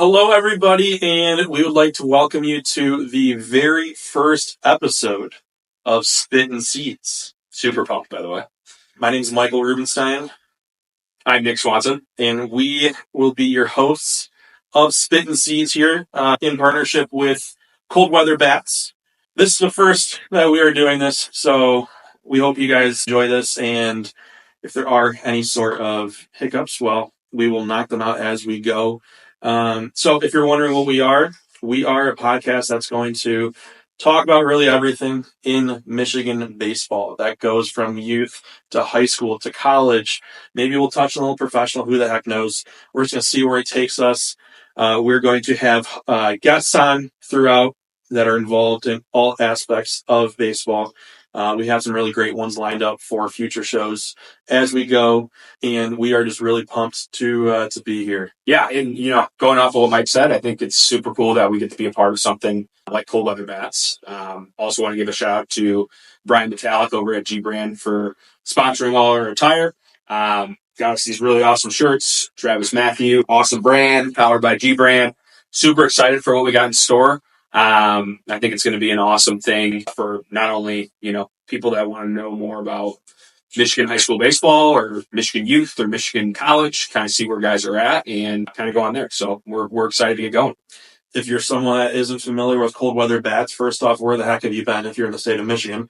Hello, everybody, and we would like to welcome you to the very first episode of Spittin Seeds. Super pumped, by the way. My name is Michael Rubenstein. I'm Nick Swanson. And we will be your hosts of Spittin Seeds here in partnership with Cold Weather Bats. This is the first that we are doing this, so we hope you guys enjoy this, and if there are any sort of hiccups, well, we will knock them out as we go. So if you're wondering what we are a podcast that's going to talk about really everything in Michigan baseball. That goes from youth to high school to college. Maybe we'll touch on a little professional, who the heck knows. We're just going to see where it takes us. We're going to have guests on throughout that are involved in all aspects of baseball. We have some really great ones lined up for future shows as we go, and we are just really pumped to be here. Yeah, and going off of what Mike said, I think it's super cool that we get to be a part of something like Cold Weather Bats. Also want to give a shout out to Brian Metallic over at G Brand for sponsoring all our attire. Got us these really awesome shirts. Travis Matthew, awesome brand, powered by G Brand. Super excited for what we got in store. I think it's going to be an awesome thing for not only, people that want to know more about Michigan high school baseball or Michigan youth or Michigan college, kind of see where guys are at and kind of go on there. So we're excited to get going. If you're someone that isn't familiar with Cold Weather Bats, first off, where the heck have you been if you're in the state of Michigan?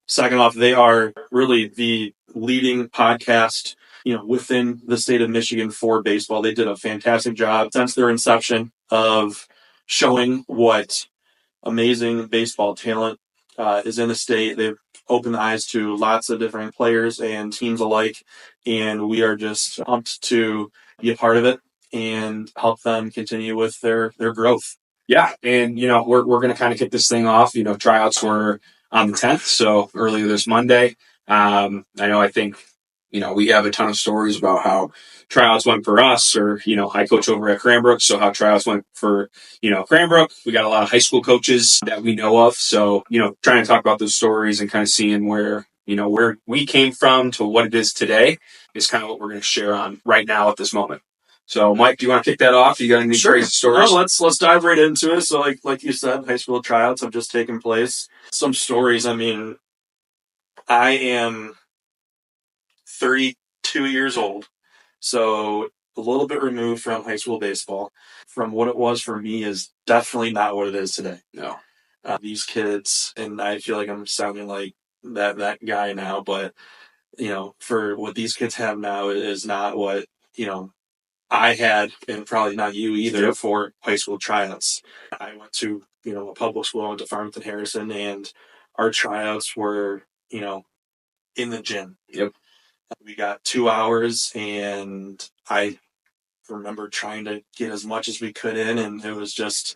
Second off, they are really the leading podcast, within the state of Michigan for baseball. They did a fantastic job since their inception of showing what amazing baseball talent is in the state. They've opened the eyes to lots of different players and teams alike, and we are just pumped to be a part of it and help them continue with their growth. Yeah, and we're going to kind of kick this thing off. Tryouts were on the 10th, so earlier this Monday. I think we have a ton of stories about how tryouts went for us, or, I coach over at Cranbrook, so how tryouts went for, Cranbrook. We got a lot of high school coaches that we know of. So, trying to talk about those stories and kind of seeing where we came from to what it is today is kind of what we're going to share on right now at this moment. So, Mike, do you want to kick that off? You got any crazy stories? No, let's dive right into it. So, like you said, high school tryouts have just taken place. Some stories. I mean, I am 32 years old, so a little bit removed from high school baseball. From what it was for me is definitely not what it is today. No. These kids, and I feel like I'm sounding like that guy now, but for what these kids have now is not what I had, and probably not you either. Yep. For high school tryouts. I went to a public school. I went to Farmington Harrison, and our tryouts were in the gym. Yep. We got 2 hours, and I remember trying to get as much as we could in, and it was just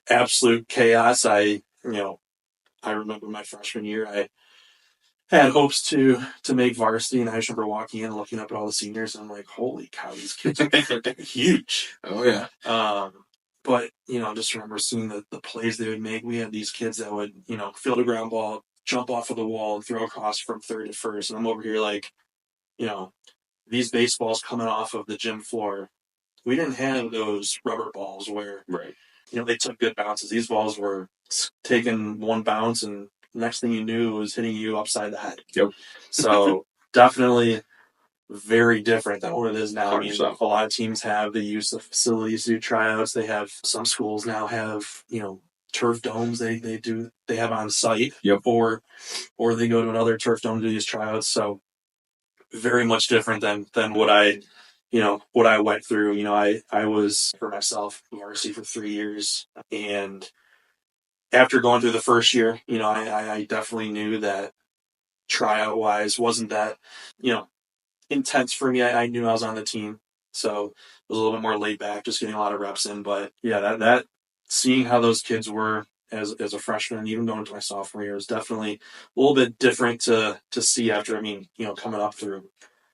absolute chaos. I remember my freshman year, I had hopes to make varsity, and I just remember walking in and looking up at all the seniors, and I'm like, holy cow, these kids are huge. Oh, yeah. But, just remember seeing the plays they would make. We had these kids that would, field a ground ball, jump off of the wall, and throw across from third to first, and I'm over here like, these baseballs coming off of the gym floor. We didn't have those rubber balls where, right, they took good bounces. These balls were taking one bounce, and the next thing you knew, it was hitting you upside the head. Yep. So definitely very different than what it is now. 100%. I mean, a lot of teams have the use of facilities to do tryouts. They have, some schools now have, turf domes they have on site. Yep. Or they go to another turf dome to do these tryouts. So very much different than what I went through. I was, for myself, varsity for 3 years, and after going through the first year, I definitely knew that tryout wise wasn't that, intense for me. I knew I was on the team, so it was a little bit more laid back, just getting a lot of reps in. But yeah, that seeing how those kids were as a freshman, even going into my sophomore year, was definitely a little bit different to see after. I mean, coming up through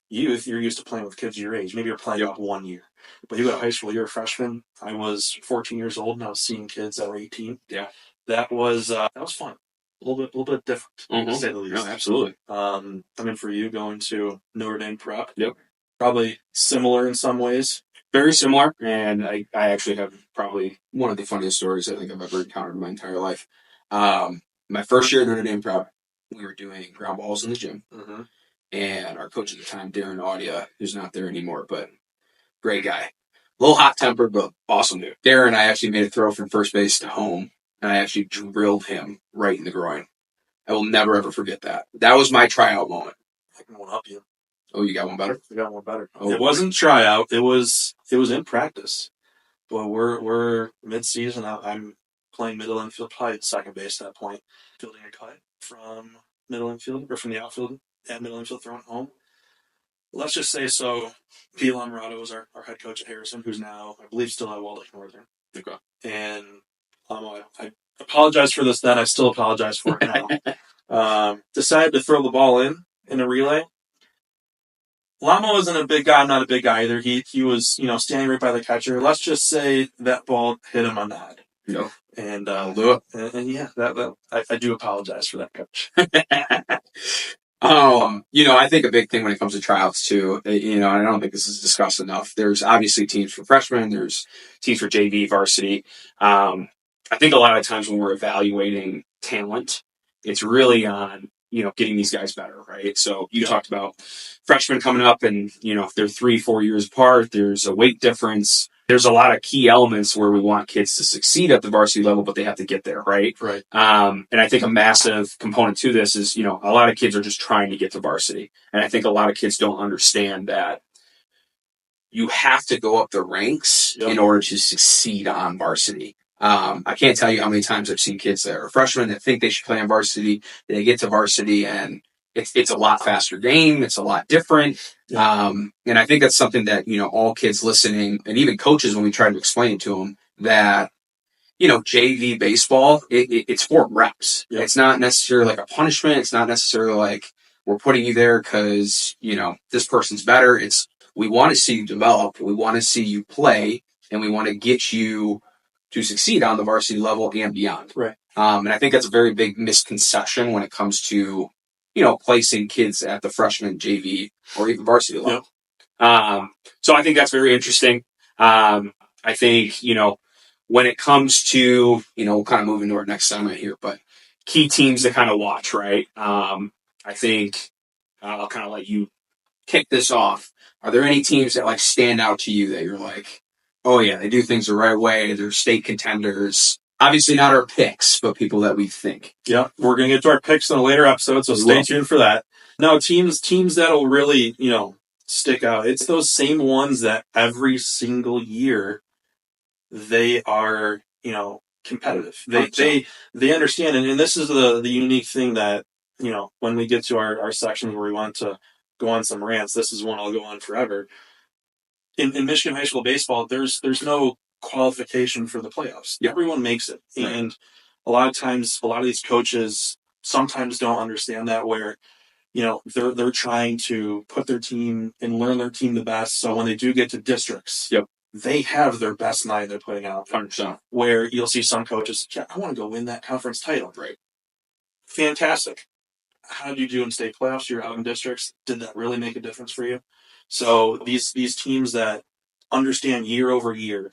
youth, you're used to playing with kids your age. Maybe you're playing up 1 year, but you go to high school, you're a freshman. I was 14 years old, and I was seeing kids that were 18. Yeah, that was fun. A little bit different, to say the least. No, absolutely. I mean, for you going to Notre Dame Prep, yep, probably similar in some ways. Very similar, and I actually have probably one of the funniest stories I think I've ever encountered in my entire life. My first year at Notre Dame Prep, we were doing ground balls in the gym, and our coach at the time, Darren Audia, who's not there anymore, but great guy. A little hot-tempered, but awesome dude. Darren and I actually made a throw from first base to home, and I actually drilled him right in the groin. I will never, ever forget that. That was my tryout moment. I can one up you. Oh, you got one better? I got one better. Oh, it wasn't tryout. It was in practice. But we're mid-season. I'm playing middle infield, probably second base at that point. Fielding a cut from middle infield, or from the outfield at middle infield, throwing it home. Let's just say so. P. Lamorado was our head coach at Harrison, who's now, I believe, still at Waldorf Northern. Okay. And I apologize for this then. I still apologize for it now. Decided to throw the ball in a relay. Lamo isn't a big guy. I'm not a big guy either. He was, standing right by the catcher. Let's just say that ball hit him on the head. No. And I'll do it. And yeah, I do apologize for that, coach. I think a big thing when it comes to tryouts too, and I don't think this is discussed enough. There's obviously teams for freshmen. There's teams for JV, varsity. I think a lot of times when we're evaluating talent, it's really on, getting these guys better, right? So you talked about freshmen coming up and, if they're 3-4 years apart, there's a weight difference. There's a lot of key elements where we want kids to succeed at the varsity level, but they have to get there, right? Right. And I think a massive component to this is, a lot of kids are just trying to get to varsity. And I think a lot of kids don't understand that you have to go up the ranks in order to succeed on varsity. I can't tell you how many times I've seen kids that are freshmen that think they should play on varsity. They get to varsity and it's a lot faster game. It's a lot different. Yeah. And I think that's something that, all kids listening and even coaches, when we try to explain to them that, JV baseball, it's for reps. Yep. It's not necessarily like a punishment. It's not necessarily like we're putting you there because, this person's better. It's we want to see you develop. We want to see you play and we want to get you to succeed on the varsity level and beyond. Right. And I think that's a very big misconception when it comes to, placing kids at the freshman, JV, or even varsity level. Yep. So I think that's very interesting. I think, when it comes to, we'll kind of move into our next segment here, but key teams to kind of watch, right? I think I'll kind of let you kick this off. Are there any teams that stand out to you that you're like, oh yeah, they do things the right way. They're state contenders. Obviously not our picks, but people that we think. Yeah, we're going to get to our picks in a later episode, so stay tuned for that. No, teams that'll really, stick out. It's those same ones that every single year they are, competitive. They understand, and this is the unique thing that, when we get to our sections where we want to go on some rants, this is one I'll go on forever. In Michigan high school baseball, there's no qualification for the playoffs. Yep. Everyone makes it. Right. And a lot of times, a lot of these coaches sometimes don't understand that, where, they're trying to put their team and learn their team the best. So when they do get to districts, yep, they have their best nine they're putting out. 100%. Where you'll see some coaches, I want to go win that conference title. Right. Fantastic. How did you do in state playoffs? You're out in districts. Did that really make a difference for you? So these teams that understand year over year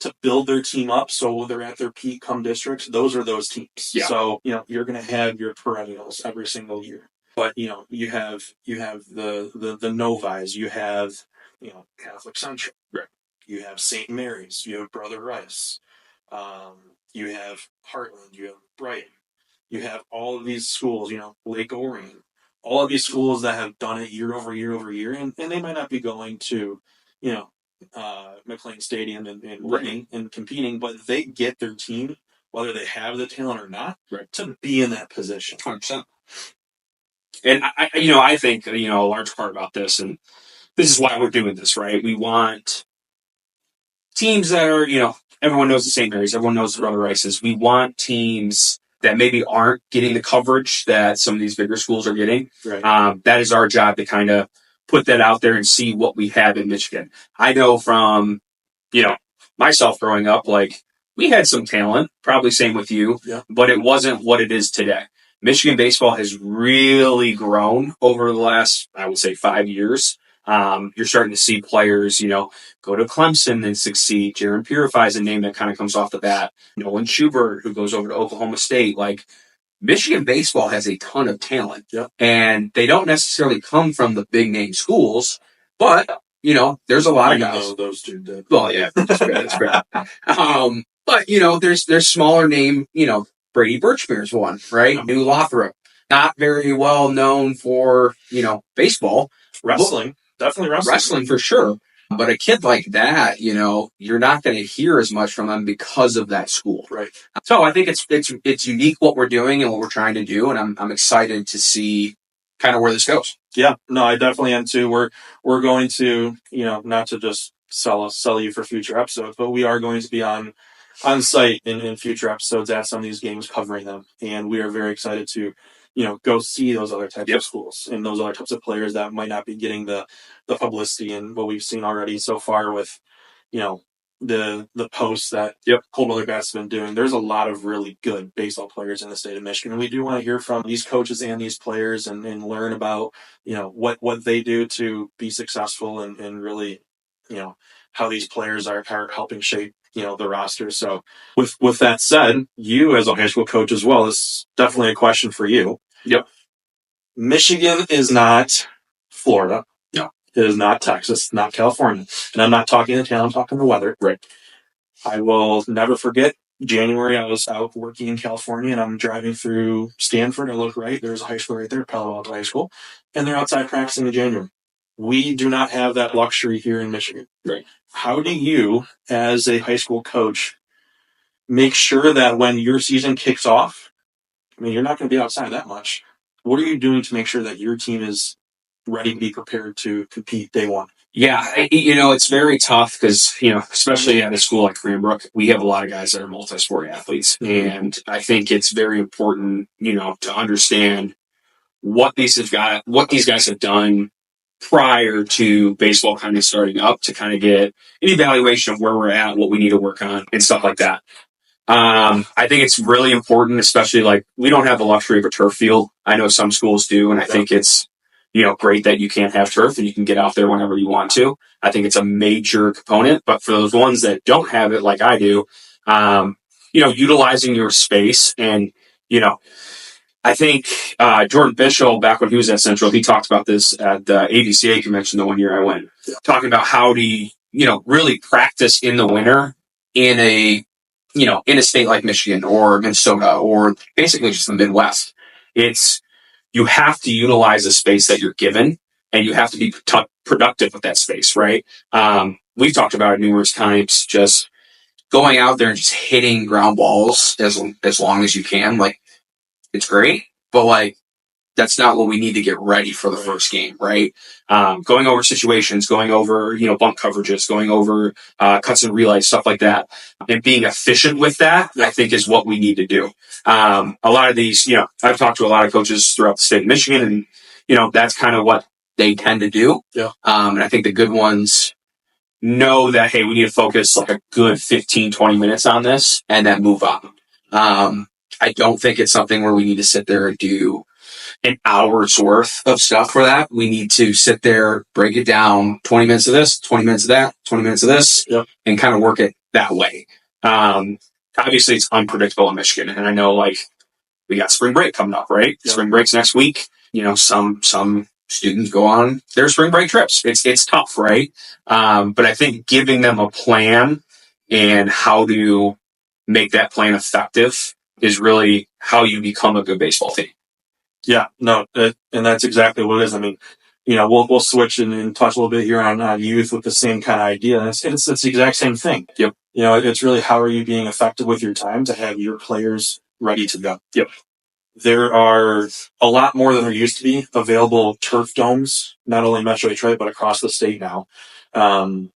to build their team up so they're at their peak come districts, those are those teams. Yeah. So, you're going to have your perennials every single year. But, you have the Novis, you have, Catholic Central. Right. You have St. Mary's, you have Brother Rice, you have Heartland, you have Brighton. You have all of these schools, Lake Orion, all of these schools that have done it year over year over year, and they might not be going to, McLean Stadium and winning and competing, but they get their team, whether they have the talent or not, right, to be in that position. 100%. And I think, a large part about this, and this is why we're doing this, right? We want teams that are, everyone knows the St. Mary's, everyone knows the Brother Rices. We want teams that maybe aren't getting the coverage that some of these bigger schools are getting. Right. That is our job to kind of put that out there and see what we have in Michigan. I know from, myself growing up, we had some talent, probably same with you, but it wasn't what it is today. Michigan baseball has really grown over the last, I would say, 5 years. You're starting to see players, go to Clemson and succeed. Jaron Purify is a name that kind of comes off the bat. Nolan Schubert, who goes over to Oklahoma State. Like, Michigan baseball has a ton of talent. Yep. And they don't necessarily come from the big name schools, but, there's a lot of guys. Those two did. Well, yeah, that's fair. But, there's smaller name, Brady Birchmere's one, right? New Lothrop. Not very well known for, baseball. Wrestling. Definitely wrestling. Wrestling for sure. But a kid like that, you're not going to hear as much from them because of that school. Right. So I think it's unique what we're doing and what we're trying to do, and I'm excited to see kind of where this goes. Yeah, no, I definitely am too. We're going to, not to just sell you for future episodes, but we are going to be on site in future episodes at some of these games covering them, and we are very excited to, go see those other types of schools and those other types of players that might not be getting the publicity and what we've seen already so far with, the posts that Cold Weather Bats have been doing. There's a lot of really good baseball players in the state of Michigan. And we do want to hear from these coaches and these players and learn about, what they do to be successful and really, how these players are helping shape, the roster. So with that said, you as a high school coach as well, is definitely a question for you. Yep. Michigan is not Florida. No. It is not Texas, not California. And I'm not talking the town, I'm talking the weather. Right. I will never forget January. I was out working in California and I'm driving through Stanford. I look right. There's a high school right there, Palo Alto High School. And they're outside practicing in January. We do not have that luxury here in Michigan. Right. How do you, as a high school coach, make sure that when your season kicks off, you're not going to be outside that much. What are you doing to make sure that your team is ready to be prepared to compete day one? Yeah, it's very tough because, especially at a school like Cranbrook, we have a lot of guys that are multi-sport athletes. And I think it's very important, to understand what these guys have done prior to baseball kind of starting up to kind of get an evaluation of where we're at, what we need to work on, and stuff like that. I think it's really important, especially like we don't have the luxury of a turf field. I know some schools do, and I think it's, great that you can have turf and you can get out there whenever you want to. I think it's a major component, but for those ones that don't have it like I do, utilizing your space and, I think Jordan Bishop, back when he was at Central, he talked about this at the ADCA convention the one year I went, talking about how to, really practice in the winter in a state like Michigan or Minnesota or basically just the Midwest. You have to utilize the space that you're given and you have to be productive with that space, right? We've talked about it numerous times, just going out there and just hitting ground balls as long as you can. Like, it's great, but like, that's not what we need to get ready for the first game, right? Going over situations, going over, bump coverages, going over cuts and relays, stuff like that. And being efficient with that, I think, is what we need to do. A lot of these, I've talked to a lot of coaches throughout the state of Michigan, and, that's kind of what they tend to do. Yeah. And I think the good ones know that, hey, we need to focus like a good 15, 20 minutes on this and then move on. I don't think it's something where we need to sit there and do an hour's worth of stuff for that. We need to sit there, break it down, 20 minutes of this, 20 minutes of that, 20 minutes of this, and kind of work it that way. Obviously, it's unpredictable in Michigan. And I know, like, we got spring break coming up, right? Yep. Spring break's next week. Some students go on their spring break trips. It's tough, right? But I think giving them a plan and how to make that plan effective is really how you become a good baseball team. Yeah, no, and that's exactly what it is. We'll switch and touch a little bit here on youth with the same kind of idea. It's the exact same thing. Yep. It's really how are you being effective with your time to have your players ready to go. Yep. There are a lot more than there used to be available turf domes, not only in Metro Detroit, but across the state now. And,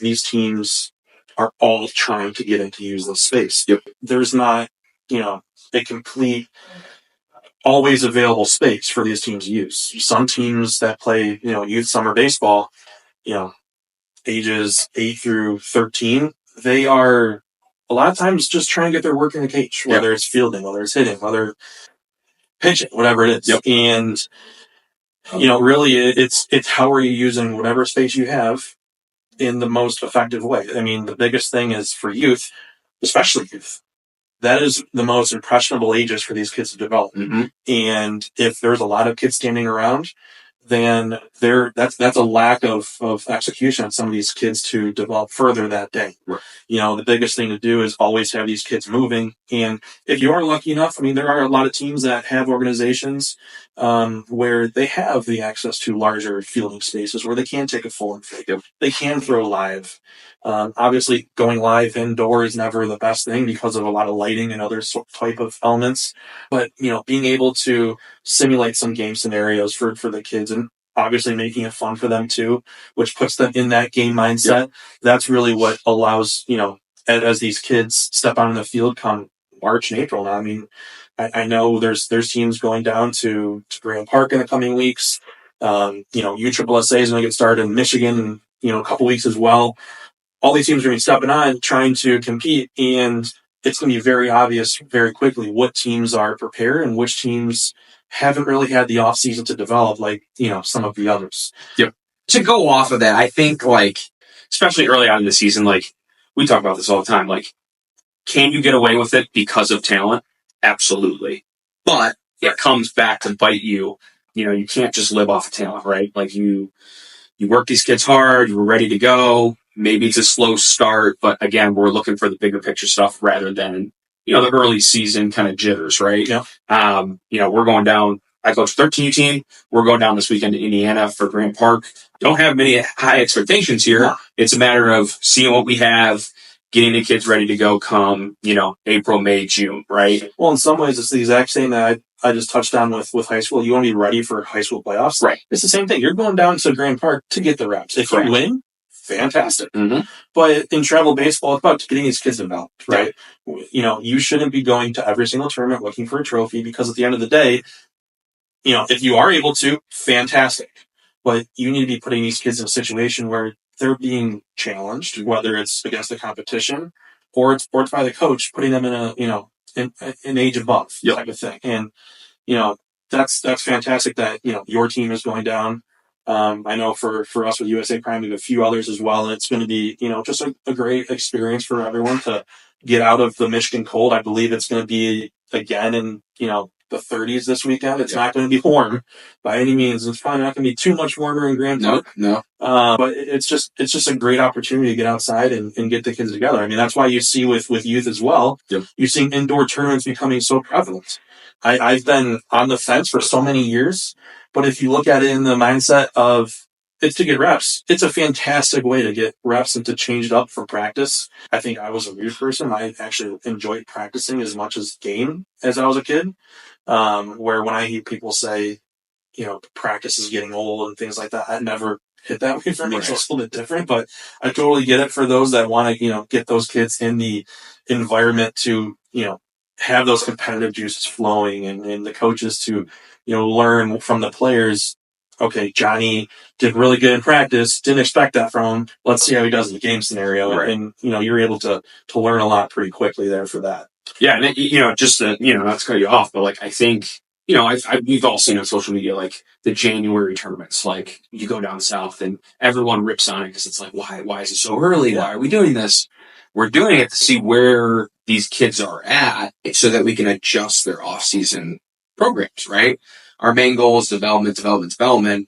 these teams are all trying to get in to use this space. Yep. There's not, a complete, always available space for these teams to use. Some teams that play, youth summer baseball, ages 8 through 13, they are a lot of times just trying to get their work in the cage, whether it's fielding, whether it's hitting, whether pitching, whatever it is. Yep. And Really, it's how are you using whatever space you have in the most effective way. I mean, the biggest thing is for youth, especially youth. That is the most impressionable ages for these kids to develop. Mm-hmm. And if there's a lot of kids standing around, then that's a lack of execution on some of these kids to develop further that day. Right. The biggest thing to do is always have these kids moving. And if you are lucky enough, I mean, there are a lot of teams that have organizations where they have the access to larger fielding spaces where they can take a full and fake. Yep. They can throw live. Obviously, going live indoor is never the best thing because of a lot of lighting and other type of elements. But, being able to simulate some game scenarios for the kids and obviously making it fun for them too, which puts them in that game mindset. Yep. That's really what allows, as these kids step out on the field come March and April. Now, I mean, I know there's teams going down to Grand Park in the coming weeks. USSSA is going to get started in Michigan in, a couple weeks as well. All these teams are going to be stepping on, trying to compete, and it's going to be very obvious very quickly what teams are prepared and which teams haven't really had the off season to develop like, some of the others. Yep. To go off of that, I think especially early on in the season, we talk about this all the time, can you get away with it because of talent? Absolutely. But it comes back to bite you. You can't just live off of talent, right? You work these kids hard, you're ready to go. Maybe it's a slow start, but again, we're looking for the bigger picture stuff rather than, the early season kind of jitters, right? Yeah. We're going down. I coach 13U team. We're going down this weekend to Indiana for Grand Park. Don't have many high expectations here. No. It's a matter of seeing what we have, getting the kids ready to go come, April, May, June, right? Well, in some ways, it's the exact same that I just touched on with high school. You want to be ready for high school playoffs. Right. It's the same thing. You're going down to Grand Park to get the reps. If Correct. you win, fantastic. Mm-hmm. But in travel baseball, it's about getting these kids developed, right? Yeah. You shouldn't be going to every single tournament looking for a trophy because at the end of the day, if you are able to, fantastic. But you need to be putting these kids in a situation where they're being challenged, whether it's against the competition or it's by the coach, putting them in an age above type of thing. And, that's fantastic that, your team is going down. I know for us with USA Prime, we have a few others as well. And it's going to be, just a great experience for everyone to get out of the Michigan cold. I believe it's going to be again in, the 30s this weekend. It's not going to be warm by any means. It's probably not going to be too much warmer in Grand Park. No. But it's just a great opportunity to get outside and get the kids together. I mean, that's why you see with youth as well. Yep. You're seeing indoor tournaments becoming so prevalent. I've been on the fence for so many years, but if you look at it in the mindset of it's to get reps, it's a fantastic way to get reps and to change it up for practice. I think I was a weird person. I actually enjoyed practicing as much as game as I was a kid. Where when I hear people say, practice is getting old and things like that, I never hit that way for me. So it's a little bit different, but I totally get it for those that want to, get those kids in the environment to, have those competitive juices flowing and the coaches to, learn from the players. Okay, Johnny did really good in practice. Didn't expect that from him. Let's see how he does in the game scenario. Right. And, you're able to learn a lot pretty quickly there for that. Yeah, and just not to cut you off, but I think we've all seen on social media the January tournaments. You go down south and everyone rips on it because it's why is it so early? Yeah. Why are we doing this? We're doing it to see where these kids are at, so that we can adjust their off-season programs. Right? Our main goal is development,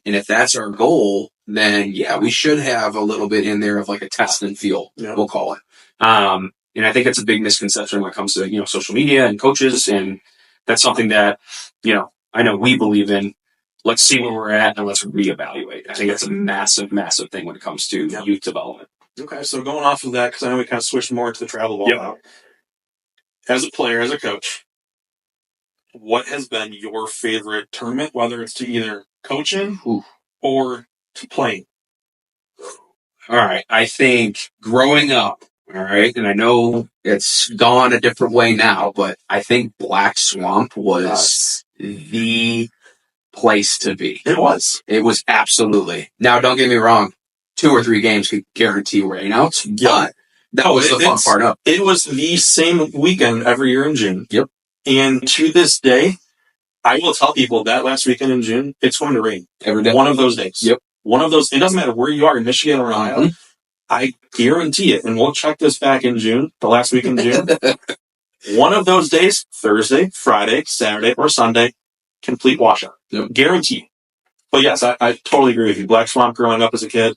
and if that's our goal, then we should have a little bit in there of a test and feel. Yeah. We'll call it. And I think it's a big misconception when it comes to, social media and coaches. And that's something that, I know we believe in. Let's see where we're at and let's reevaluate. I think that's a massive, massive thing when it comes to youth development. Okay. So going off of that, because I know we kind of switched more to the travel ball now. As a player, as a coach, what has been your favorite tournament, whether it's to either coaching or to playing? All right. I think growing up, all right, and I know it's gone a different way now, but I think Black Swamp was the place to be. It was. It was absolutely. Now, don't get me wrong. 2 or 3 games could guarantee rainouts, but that was the fun part of it. It was the same weekend every year in June. Yep. And to this day, I will tell people that last weekend in June, it's going to rain. Every day. One of those days. Yep. One of those. It doesn't matter where you are in Michigan or Ohio. Mhm. I guarantee it. And we'll check this back in June, the last week in June. One of those days, Thursday, Friday, Saturday, or Sunday, complete washout. Yep. Guarantee. But yes, I totally agree with you. Black Swamp growing up as a kid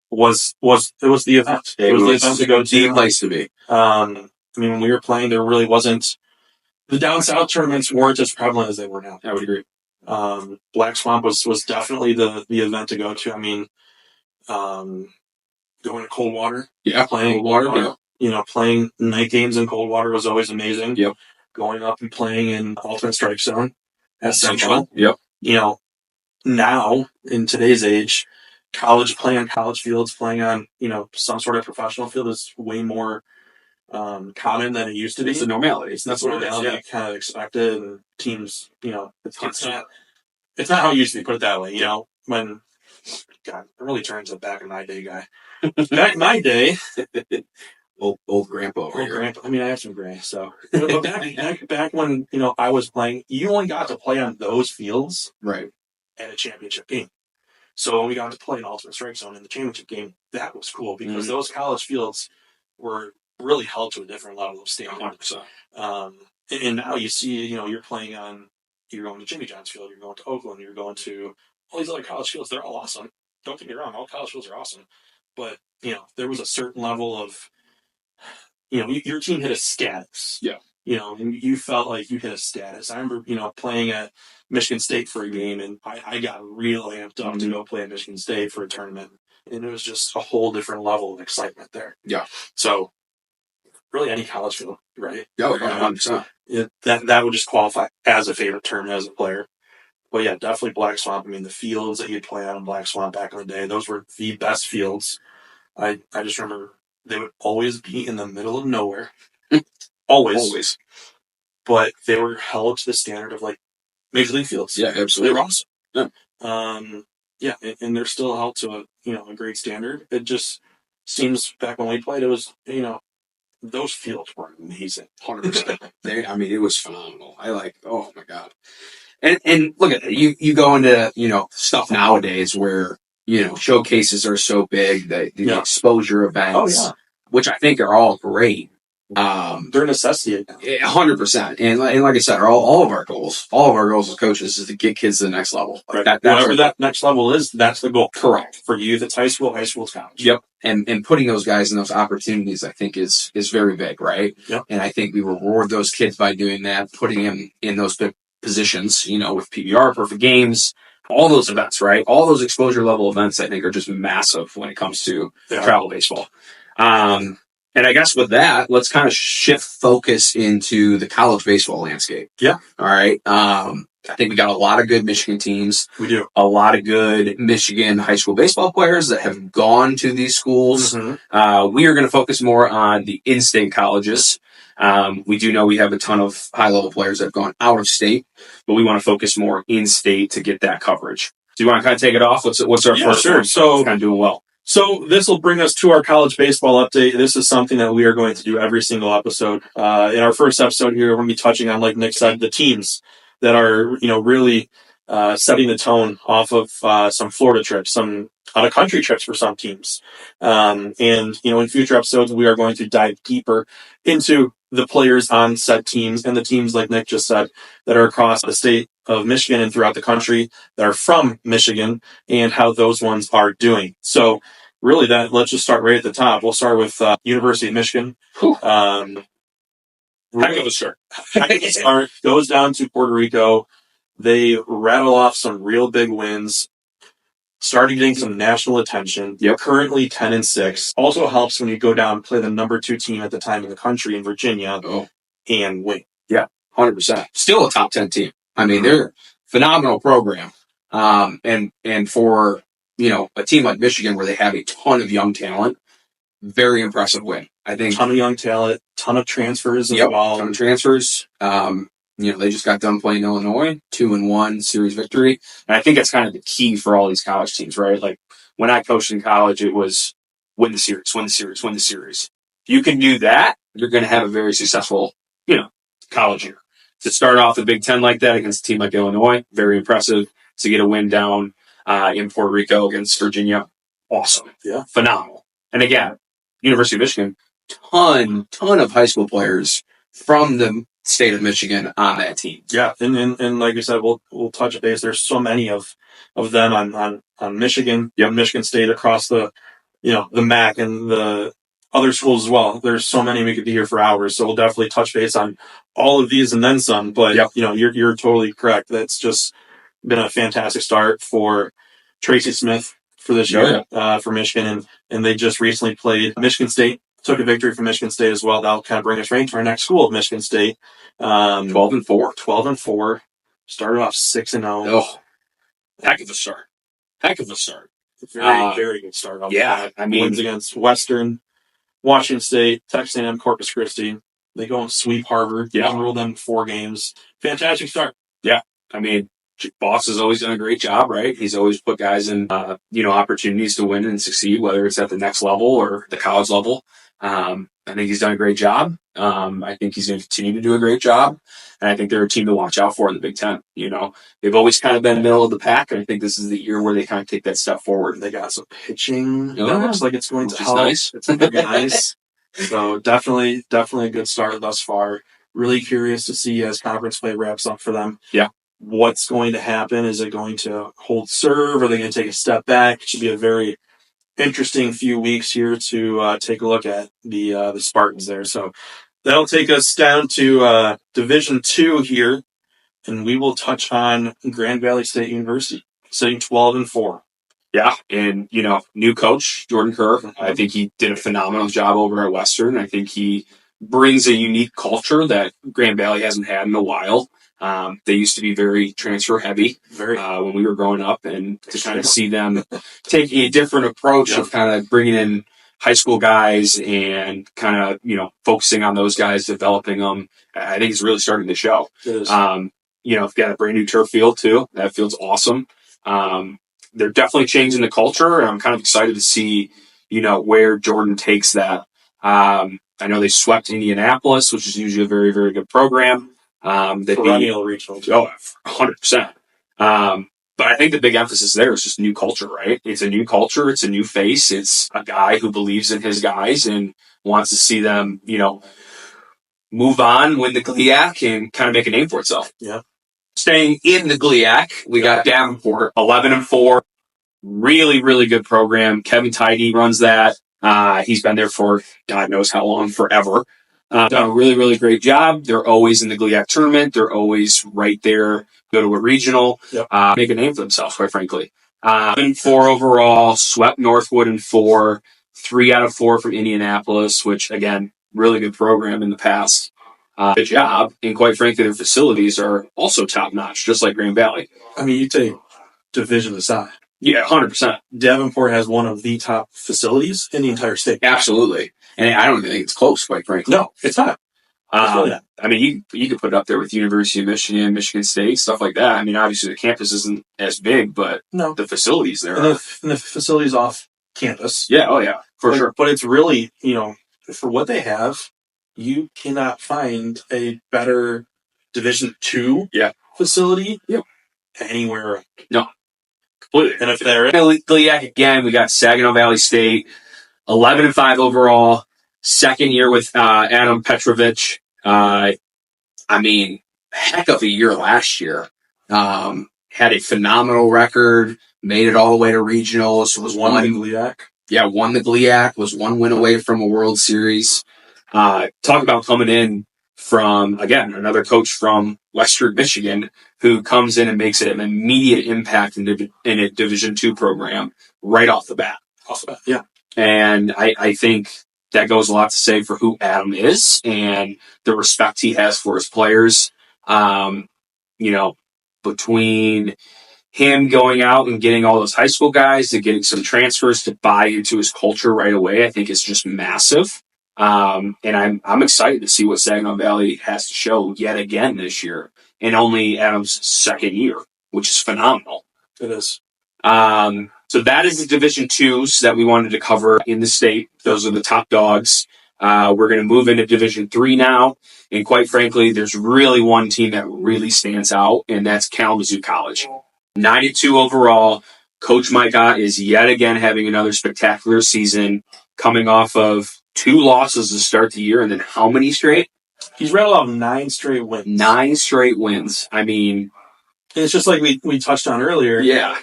was the event. It was the event to go to. The place to be. I mean, when we were playing, there really wasn't. The down south tournaments weren't as prevalent as they were now. I would agree. Black Swamp was definitely the event to go to. I mean, going to Coldwater. Yeah, playing Coldwater. Yeah. Playing night games in Coldwater was always amazing. Yep. Going up and playing in Ultimate Strike Zone at Central. Yep. Now in today's age, playing on college fields, playing on some sort of professional field is way more common than it used to be. It's a normality. That's what normality kind of expected, and teams, it's not how it used to be. Put it that way. When God, it really turns a back in my day guy. Back in my day, old grandpa over here. Grandpa. I mean, I have some gray. So, but back when I was playing, you only got to play on those fields, right, at a championship game. So when we got to play an Ultimate Strike Zone in the championship game, that was cool because those college fields were really held to a different level of standard. 100%. And now you see, you're going to Jimmy John's Field, you're going to Oakland, you're going to all these other college fields. They're all awesome. Don't get me wrong, all college fields are awesome. But, there was a certain level of, your team hit a status. Yeah. And you felt like you hit a status. I remember, playing at Michigan State for a game, and I got real amped up to go play at Michigan State for a tournament. And it was just a whole different level of excitement there. Yeah. So, really any college field, right? Yeah, 100%. That would just qualify as a favorite term as a player. But yeah, definitely Black Swamp. I mean, the fields that you'd play out in Black Swamp back in the day, those were the best fields. I just remember they would always be in the middle of nowhere. Always. But they were held to the standard of like Major League fields. Yeah, absolutely. They were awesome. Yeah. And they're still held to a great standard. It just seems back when we played, it was, those fields were amazing. 100%. It was phenomenal. Oh my God. And look at it. You go into, stuff nowadays where, showcases are so big that the exposure events, which I think are all great. They're a necessity. 100%. And like I said, all of our goals as coaches is to get kids to the next level. Right. Whatever that next level is, that's the goal. Correct. For youth, it's high school, college. Yep. And putting those guys in those opportunities, I think is very big, right? Yep. And I think we reward those kids by doing that, putting them in those big positions, with PBR, perfect games, all those events, right? All those exposure level events, I think, are just massive when it comes to travel baseball. And I guess with that, let's kind of shift focus into the college baseball landscape. Yeah. All right. I think we got a lot of good Michigan teams. We do. A lot of good Michigan high school baseball players that have gone to these schools. Mm-hmm. We are going to focus more on the in-state colleges. We do know we have a ton of high-level players that have gone out of state, but we want to focus more in-state to get that coverage. Do you want to kind of take it off? What's our first one? So it's kind of doing well. So this will bring us to our college baseball update. This is something that we are going to do every single episode. In our first episode here, we're going to be touching on, like Nick said, the teams that are, really setting the tone off of some Florida trips, some out-of-country trips for some teams. And, in future episodes, we are going to dive deeper into the players on said teams and the teams, like Nick just said, that are across the state of Michigan and throughout the country that are from Michigan and how those ones are doing. So really let's just start right at the top. We'll start with University of Michigan. Heck of a start. Goes down to Puerto Rico. They rattle off some real big wins. Starting getting some national attention. Yep. Currently 10-6. Also helps when you go down and play the number 2 team at the time in the country in Virginia and win. Yeah, 100%. Still a top 10 team. I mean, they're a phenomenal program. And for, a team like Michigan where they have a ton of young talent, very impressive win. I think. Ton of young talent, ton of transfers as well. Ton of transfers. They just got done playing Illinois, 2-1 series victory. And I think that's kind of the key for all these college teams, right? Like when I coached in college, it was win the series. If you can do that, you're going to have a very successful, college year. to start off the Big Ten like that against a team like Illinois, very impressive. To get a win down in Puerto Rico against Virginia, awesome. Yeah. Phenomenal. And again, University of Michigan, ton of high school players from the state of Michigan on that team. Yeah, and like you said, we'll touch base. There's so many of them on Michigan, Michigan State across the the MAC and the other schools as well. There's so many we could be here for hours. So we'll definitely touch base on all of these and then some. But you're totally correct. That's just been a fantastic start for Tracy Smith for this year for Michigan, and they just recently played Michigan State. Took a victory from Michigan State as well. That'll kind of bring us right to our next school of Michigan State. 12-4. 12-4. Started off 6-0. Oh, heck of a start. Very good start. I mean, wins against Western, Washington State, Texas A&M, Corpus Christi. They go and sweep Harvard. Rule them 4 games. Fantastic start. Yeah, I mean, Boss has always done a great job, right? He's always put guys in, opportunities to win and succeed, whether it's at the next level or the college level. I think he's done a great job. I think he's going to continue to do a great job. And I think they're a team to watch out for in the Big Ten. They've always kind of been middle of the pack, and I think this is the year where they kind of take that step forward. They got some pitching. That looks like it's going to help. Nice. It's going to be nice. So definitely a good start thus far. Really curious to see as conference play wraps up for them. Yeah. What's going to happen? Is it going to hold serve? Are they going to take a step back? It should be a very interesting few weeks here to take a look at the Spartans there. So that'll take us down to Division II here, and we will touch on Grand Valley State University, sitting 12-4. Yeah, and new coach Jordan Kerr. I think he did a phenomenal job over at Western. I think he brings a unique culture that Grand Valley hasn't had in a while. They used to be very transfer heavy when we were growing up, and to kind of see them taking a different approach of kind of bringing in high school guys and kind of, focusing on those guys, developing them, I think it's really starting to show. It is. They've got a brand new turf field too. That field's awesome. They're definitely changing the culture, and I'm kind of excited to see, where Jordan takes that. I know they swept Indianapolis, which is usually a very, very good program. Perennial regional. 100%. But I think the big emphasis there is just new culture, right? It's a new culture. It's a new face. It's a guy who believes in his guys and wants to see them, move on, win the GLIAC, and kind of make a name for itself. Yeah. Staying in the GLIAC, we got Davenport, 11-4. Really, really good program. Kevin Tidy runs that. He's been there for God knows how long, forever. Done a really, really great job. They're always in the GLIAC tournament. They're always right there. Go to a regional, make a name for themselves, quite frankly. 4 overall, swept Northwood in 4, 3 out of 4 from Indianapolis, which, again, really good program in the past. Good job. And quite frankly, their facilities are also top-notch, just like Grand Valley. I mean, you take division aside. Yeah, 100%. Davenport has one of the top facilities in the entire state. Absolutely. And I don't even think it's close, quite frankly. No, it's not. I mean, you could put it up there with University of Michigan, Michigan State, stuff like that. I mean, obviously the campus isn't as big, but the facilities there and the facilities off campus. Yeah, oh yeah, for sure. But it's really, for what they have, you cannot find a better Division II facility anywhere. No, completely. And if they're in GLIAC again, we got Saginaw Valley State, 11-5 overall. Second year with Adam Petrovich. I mean, heck of a year last year. Had a phenomenal record. Made it all the way to regionals. Was won the GLIAC. Yeah, won the GLIAC. Was 1 win away from a World Series. Talk about coming in from, again, another coach from Western Michigan who comes in and makes an immediate impact in a Division II program right off the bat. Yeah. And I think that goes a lot to say for who Adam is and the respect he has for his players. Between him going out and getting all those high school guys to getting some transfers to buy into his culture right away, I think it's just massive. And I'm excited to see what Saginaw Valley has to show yet again this year in only Adam's second year, which is phenomenal. It is. So that is the Division IIs that we wanted to cover in the state. Those are the top dogs. We're going to move into Division 3 now. And quite frankly, there's really one team that really stands out, and that's Kalamazoo College. 92 overall. Coach Mike Ott is yet again having another spectacular season, coming off of 2 losses to start the year, and then how many straight? He's rattled off 9 straight wins. 9 straight wins. I mean, and it's just like we touched on earlier. Yeah.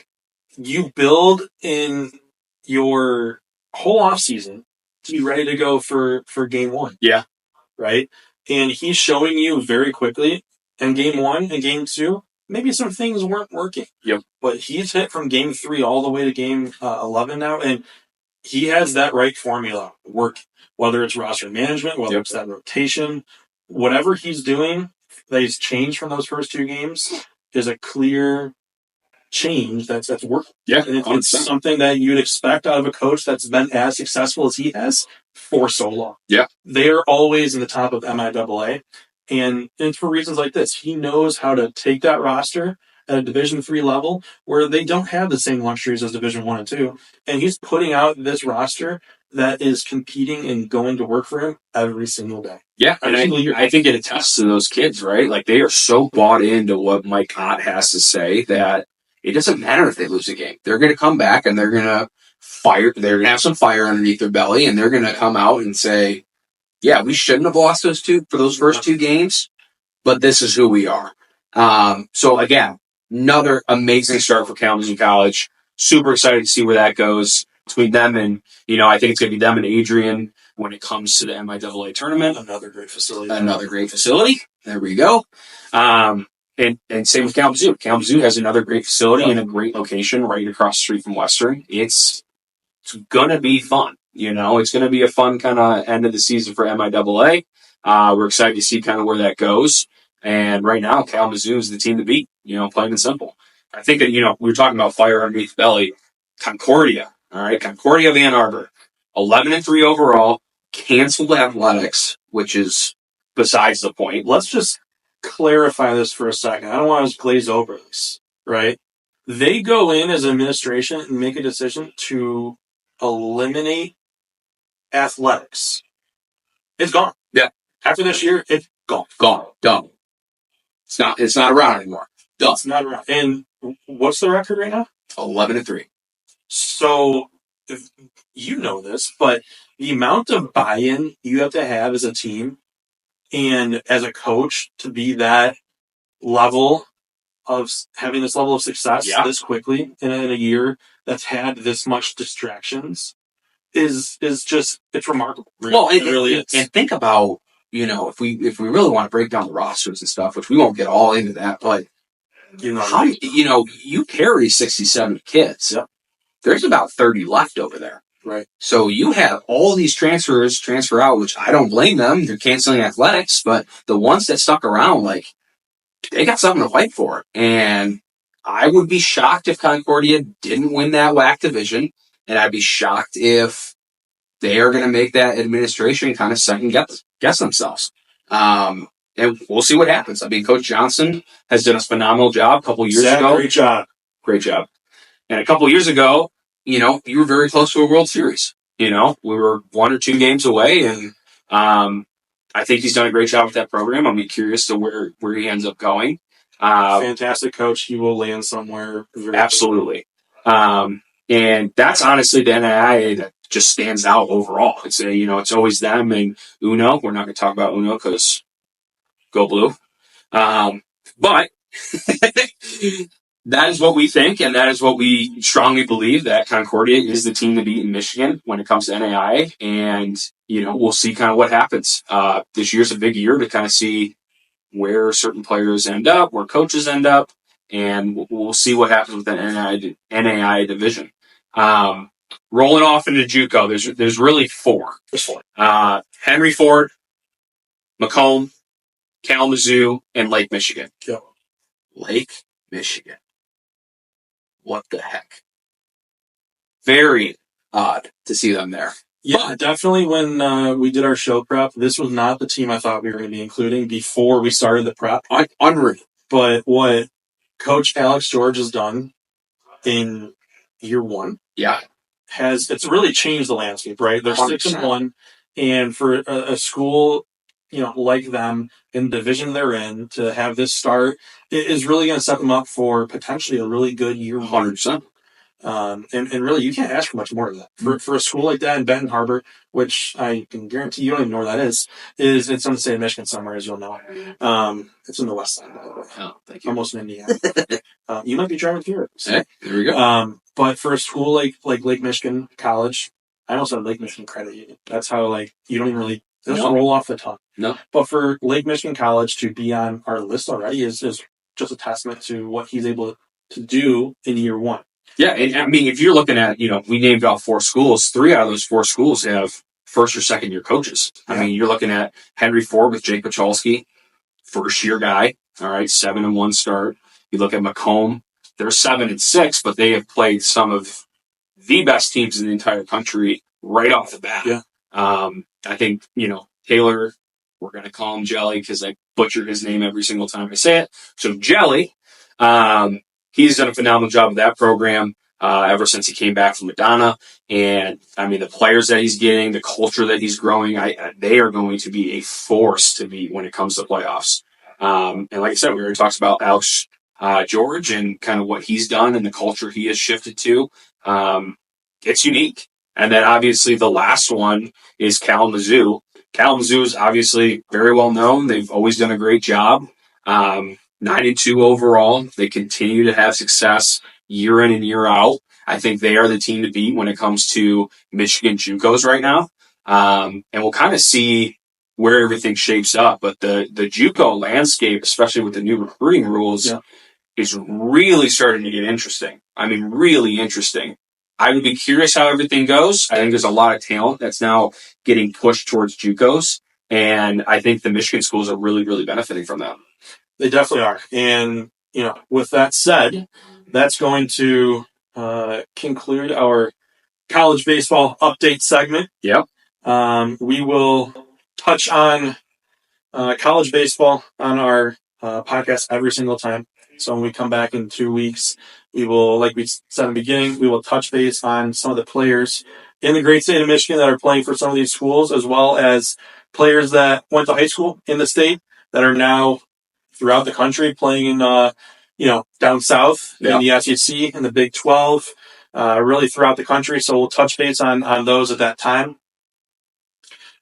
You build in your whole offseason to be ready to go for game 1. Yeah. Right? And he's showing you very quickly in game 1 and game 2, maybe some things weren't working. Yep. But he's hit from game 3 all the way to game 11 now, and he has that right formula working. Whether it's roster management, whether it's that rotation, whatever he's doing that he's changed from those first 2 games is a clear change that's working. Yeah, and it's something that you'd expect out of a coach that's been as successful as he has for so long. Yeah. They're always in the top of MIAA, and it's for reasons like this. He knows how to take that roster at a Division 3 level where they don't have the same luxuries as Division 1 and 2, and he's putting out this roster that is competing and going to work for him every single day. Yeah, and I think it attests to those kids, right? Like, they are so bought into what Mike Ott has to say that it doesn't matter if they lose a game. They're going to come back and they're going to fire. They're going to have some fire underneath their belly, and they're going to come out and say, yeah, we shouldn't have lost those 2 for those first 2 games, but this is who we are. So again, another amazing start for Kalamazoo College. Super excited to see where that goes between them and, I think it's going to be them and Adrian when it comes to the MIAA tournament. Another great facility. There we go. And same with Kalamazoo. Kalamazoo has another great facility and a great location right across the street from Western. It's going to be fun. It's going to be a fun kind of end of the season for MIAA. We're excited to see kind of where that goes. And right now, Kalamazoo is the team to beat, plain and simple. I think that, we were talking about fire underneath the belly. Concordia, all right? Concordia of Ann Arbor, 11-3 overall, canceled athletics, which is besides the point. Let's just clarify this for a second. I don't want to glaze over this, right? They go in as administration and make a decision to eliminate athletics. It's gone. Yeah. After this year, it's gone. Done. It's not around anymore. Done. It's not around. And what's the record right now? 11-3. So, you know this, but the amount of buy-in you have to have as a team and as a coach to be that level of having this level of success this quickly in a year that's had this much distractions is just, it's remarkable. Well, it really is. And think about, if we really want to break down the rosters and stuff, which we won't get all into that, but you carry 67 kids. Yep. There's about 30 left over there. Right. So you have all these transfers transfer out, which I don't blame them. They're canceling athletics, but the ones that stuck around, they got something to fight for. And I would be shocked if Concordia didn't win that WAC division, and I'd be shocked if they are going to make that administration kind of second guess themselves. And we'll see what happens. I mean, Coach Johnson has done a phenomenal job a couple years ago. Great job. And a couple years ago, you were very close to a World Series. We were 1 or 2 games away, and I think he's done a great job with that program. I'm curious to where he ends up going. Fantastic coach. He will land somewhere. Absolutely. And that's honestly the NAIA that just stands out overall. It's it's always them and Uno. We're not going to talk about Uno because go blue. But that is what we think, and that is what we strongly believe, that Concordia is the team to beat in Michigan when it comes to NAIA. And, we'll see kind of what happens. This year's a big year to kind of see where certain players end up, where coaches end up, and we'll see what happens with the NAIA division. Rolling off into JUCO, there's really 4. There's 4. Henry Ford, Macomb, Kalamazoo, and Lake Michigan. Yep. Lake Michigan. What the heck? Very odd to see them there. Yeah, definitely when we did our show prep, this was not the team I thought we were going to be including before we started the prep. Unreal. But what Coach Alex George has done in year 1 it's really changed the landscape, right? They're 6-1, And for a school, like them in the division they're in, to have this start is really going to set them up for potentially a really good year. 100%. And really, you can't ask for much more of that. For a school like that in Benton Harbor, which I can guarantee you don't even know where that is it's in the state of Michigan somewhere, as you'll know. It's in the west side, by the way. Oh, thank you. Almost in Indiana. You might be driving through it. So. Hey, there we go. But for a school like Lake Michigan College, I almost said Lake Michigan Credit Union. That's how, you don't even really, it doesn't roll off the tongue. No. But for Lake Michigan College to be on our list already is just a testament to what he's able to do in year one. Yeah, and I mean, if you're looking at, we named off 4 schools. 3 out of those 4 schools have first or second year coaches. Yeah. I mean, you're looking at Henry Ford with Jake Pacholski, first year guy. All right, 7-1 start. You look at Macomb, they're 7-6, but they have played some of the best teams in the entire country right off the bat. Yeah. I think, Taylor, we're going to call him Jelly because I butcher his name every single time I say it. So Jelly, he's done a phenomenal job with that program ever since he came back from Madonna. And, I mean, the players that he's getting, the culture that he's growing, they are going to be a force to beat when it comes to playoffs. And like I said, we already talked about Alex George and kind of what he's done and the culture he has shifted to. It's unique. And then obviously the last one is Kalamazoo. Kalamazoo is obviously very well known. They've always done a great job. 9-2 overall. They continue to have success year in and year out. I think they are the team to beat when it comes to Michigan JUCOs right now. And we'll kind of see where everything shapes up. But the JUCO landscape, especially with the new recruiting rules, is really starting to get interesting. I mean, really interesting. I would be curious how everything goes. I think there's a lot of talent that's now getting pushed towards JUCOs. And I think the Michigan schools are really, really benefiting from that. They definitely are. And, with that said, that's going to conclude our college baseball update segment. Yep. We will touch on college baseball on our podcast every single time. So when we come back in 2 weeks, we will, like we said in the beginning, we will touch base on some of the players in the great state of Michigan that are playing for some of these schools, as well as players that went to high school in the state that are now throughout the country playing in, down south in the SEC, in the Big 12, really throughout the country. So we'll touch base on those at that time.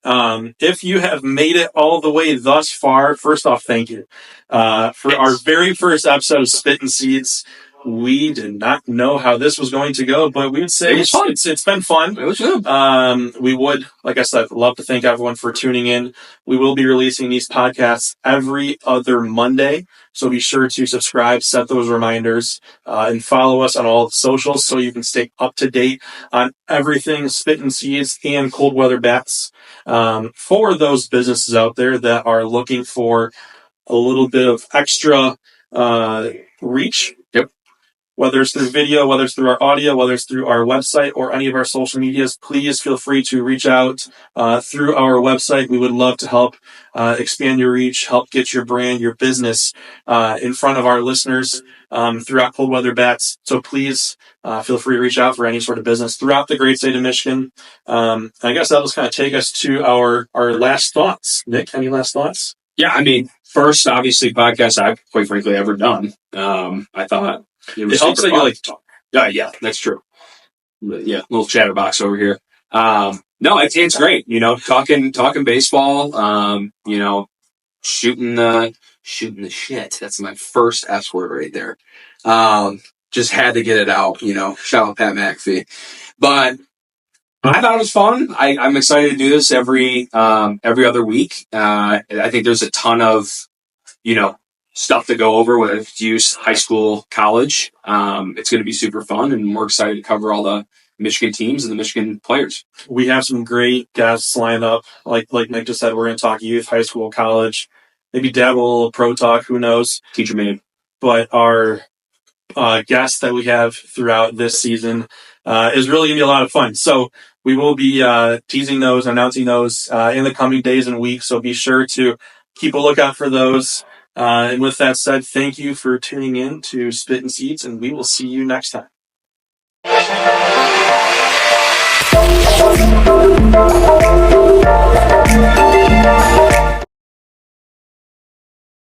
If you have made it all the way thus far, first off, thank you. For our very first episode of Spittin Seeds, we did not know how this was going to go, but we would say it's been fun. It was good. We would, like I said, love to thank everyone for tuning in. We will be releasing these podcasts every other Monday, so be sure to subscribe, set those reminders, and follow us on all the socials so you can stay up to date on everything Spittin Seeds and Cold Weather Bats. For those businesses out there that are looking for a little bit of extra reach. Yep. Whether it's through video, whether it's through our audio, whether it's through our website or any of our social medias, please feel free to reach out through our website. We would love to help expand your reach, help get your brand, your business in front of our listeners throughout Cold Weather Bats. So please feel free to reach out for any sort of business throughout the great state of Michigan. I guess that'll kind of take us to our last thoughts. Nick, any last thoughts? Yeah, I mean, first, obviously, podcast I've quite frankly ever done. I thought it helps that you like to talk. Yeah, that's true. Yeah, little chatterbox over here. No, it's great. Talking baseball. Shooting the shit. That's my first S word right there. Just had to get it out. Shout out Pat McAfee. But I thought it was fun. I'm excited to do this every other week. I think there's a ton of, stuff to go over, whether it's youth, high school, college. It's going to be super fun, and we're excited to cover all the Michigan teams and the Michigan players. We have some great guests lined up. Like Nick just said, we're going to talk youth, high school, college, maybe dabble a little pro talk, who knows. Teacher made. But our guests that we have throughout this season is really going to be a lot of fun. So we will be teasing those, announcing those in the coming days and weeks. So be sure to keep a lookout for those. And with that said, thank you for tuning in to Spittin Seeds, and we will see you next time. Bye.